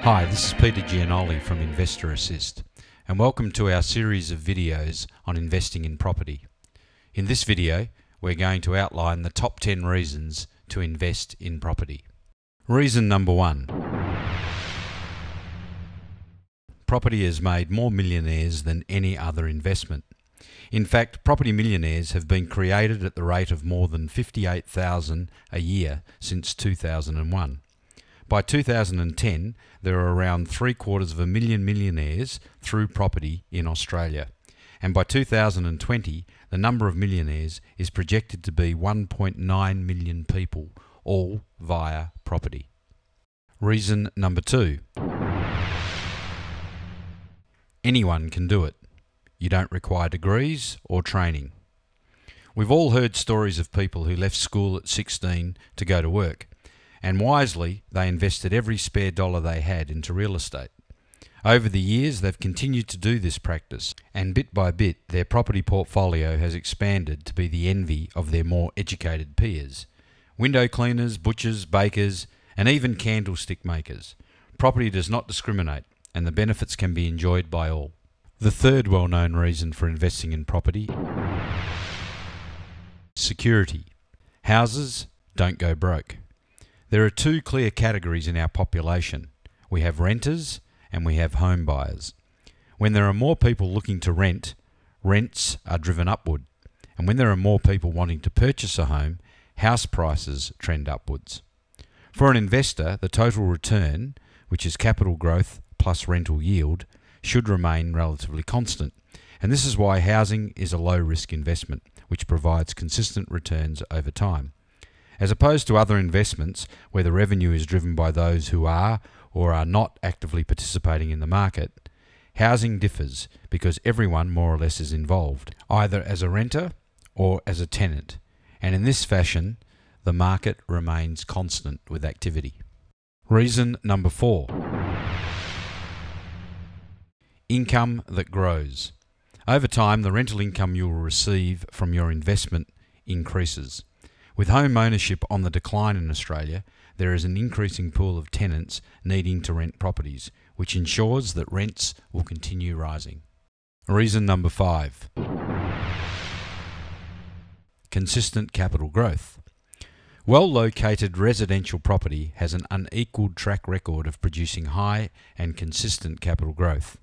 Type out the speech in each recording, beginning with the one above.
Hi, this is Peter Gianoli from Investor Assist, and welcome to our series of videos on investing in property. In this video, we're going to outline the top 10 reasons to invest in property. Reason number 1. Property has made more millionaires than any other investment. In fact, property millionaires have been created at the rate of more than 58,000 a year since 2001. By 2010, there are around 750,000 millionaires through property in Australia. And by 2020, the number of millionaires is projected to be 1.9 million people, all via property. Reason number 2. Anyone can do it. You don't require degrees or training. We've all heard stories of people who left school at 16 to go to work. And wisely, they invested every spare dollar they had into real estate. Over the years, they've continued to do this practice, and bit by bit, their property portfolio has expanded to be the envy of their more educated peers. Window cleaners, butchers, bakers, and even candlestick makers. Property does not discriminate, and the benefits can be enjoyed by all. The third well-known reason for investing in property: security. Houses don't go broke. There are two clear categories in our population. We have renters and we have home buyers. When there are more people looking to rent, rents are driven upward. And when there are more people wanting to purchase a home, house prices trend upwards. For an investor, the total return, which is capital growth plus rental yield, should remain relatively constant. And this is why housing is a low-risk investment, which provides consistent returns over time. As opposed to other investments where the revenue is driven by those who are or are not actively participating in the market, housing differs because everyone more or less is involved, either as a renter or as a tenant, and in this fashion, the market remains constant with activity. Reason number 4. Income that grows. Over time, the rental income you will receive from your investment increases. With home ownership on the decline in Australia, there is an increasing pool of tenants needing to rent properties, which ensures that rents will continue rising. Reason number 5. Consistent capital growth. Well-located residential property has an unequalled track record of producing high and consistent capital growth.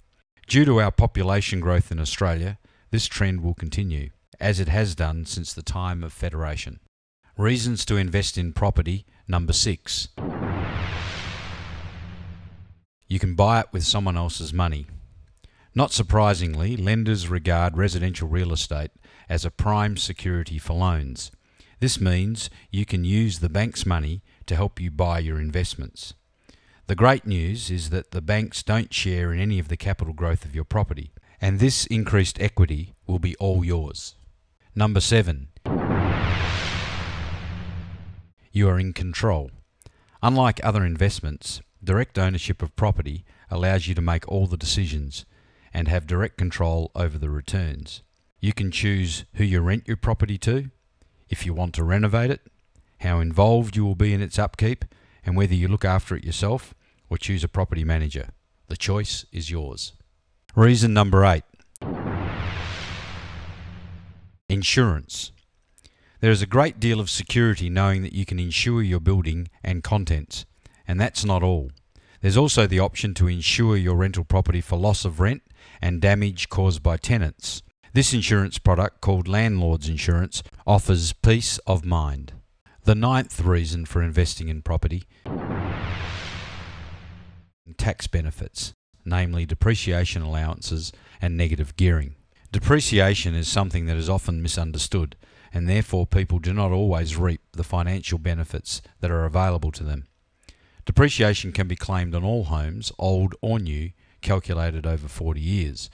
Due to our population growth in Australia, this trend will continue, as it has done since the time of federation. Reasons to invest in property, number 6. You can buy it with someone else's money. Not surprisingly, lenders regard residential real estate as a prime security for loans. This means you can use the bank's money to help you buy your investments. The great news is that the banks don't share in any of the capital growth of your property, and this increased equity will be all yours. Number 7. You are in control. Unlike other investments, direct ownership of property allows you to make all the decisions and have direct control over the returns. You can choose who you rent your property to, if you want to renovate it, how involved you will be in its upkeep, and whether you look after it yourself or choose a property manager. The choice is yours. Reason number 8. Insurance. There is a great deal of security knowing that you can insure your building and contents, and that's not all. There's also the option to insure your rental property for loss of rent and damage caused by tenants. This insurance product, called Landlord's Insurance, offers peace of mind. The 9th reason for investing in property: tax benefits, namely depreciation allowances and negative gearing. Depreciation is something that is often misunderstood, and therefore people do not always reap the financial benefits that are available to them. Depreciation can be claimed on all homes, old or new, calculated over 40 years.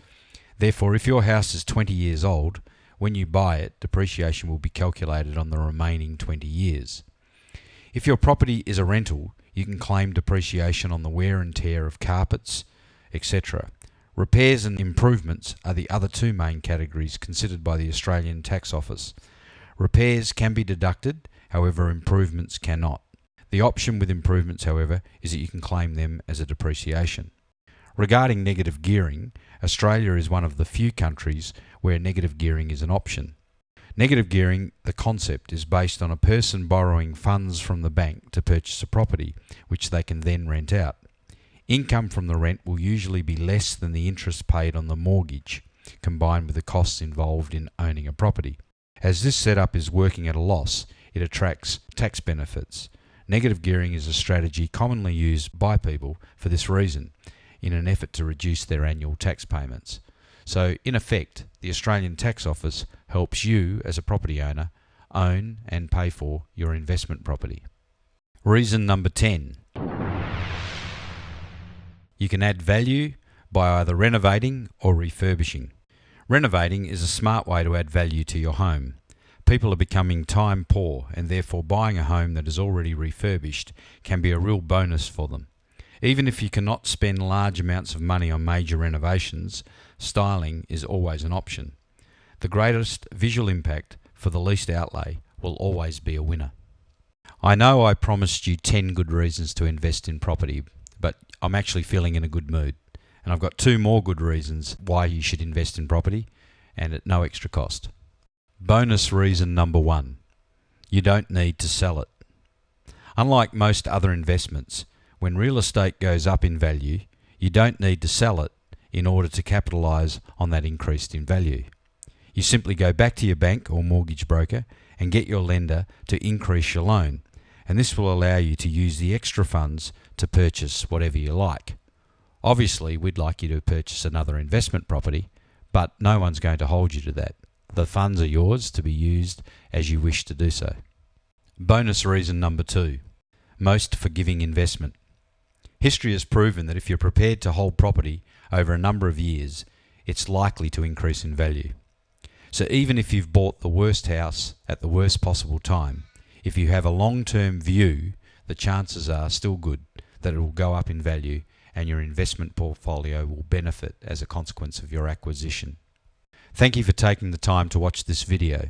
Therefore, if your house is 20 years old, when you buy it, depreciation will be calculated on the remaining 20 years. If your property is a rental, you can claim depreciation on the wear and tear of carpets, etc. Repairs and improvements are the other two main categories considered by the Australian Tax Office. Repairs can be deducted, however improvements cannot. The option with improvements, however, is that you can claim them as a depreciation. Regarding negative gearing, Australia is one of the few countries where negative gearing is an option. Negative gearing, the concept, is based on a person borrowing funds from the bank to purchase a property, which they can then rent out. Income from the rent will usually be less than the interest paid on the mortgage, combined with the costs involved in owning a property. As this setup is working at a loss, it attracts tax benefits. Negative gearing is a strategy commonly used by people for this reason, in an effort to reduce their annual tax payments. So, in effect, the Australian Tax Office helps you, as a property owner, own and pay for your investment property. Reason number 10. You can add value by either renovating or refurbishing. Renovating is a smart way to add value to your home. People are becoming time poor, and therefore buying a home that is already refurbished can be a real bonus for them. Even if you cannot spend large amounts of money on major renovations, styling is always an option. The greatest visual impact for the least outlay will always be a winner. I know I promised you 10 good reasons to invest in property, but I'm actually feeling in a good mood. And I've got 2 more good reasons why you should invest in property, and at no extra cost. Bonus reason number 1. You don't need to sell it. Unlike most other investments, when real estate goes up in value, you don't need to sell it in order to capitalise on that increase in value. You simply go back to your bank or mortgage broker and get your lender to increase your loan, and this will allow you to use the extra funds to purchase whatever you like. Obviously, we'd like you to purchase another investment property, but no one's going to hold you to that. The funds are yours to be used as you wish to do so. Bonus reason number 2. Most forgiving investment. History has proven that if you're prepared to hold property over a number of years, it's likely to increase in value. So even if you've bought the worst house at the worst possible time, if you have a long-term view, the chances are still good that it will go up in value and your investment portfolio will benefit as a consequence of your acquisition. Thank you for taking the time to watch this video.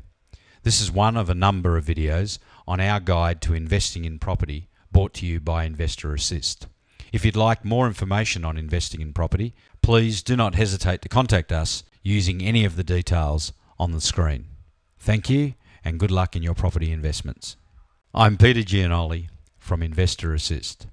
This is one of a number of videos on our guide to investing in property, brought to you by Investor Assist. If you'd like more information on investing in property, please do not hesitate to contact us using any of the details on the screen. Thank you and good luck in your property investments. I'm Peter Gianoli from Investor Assist.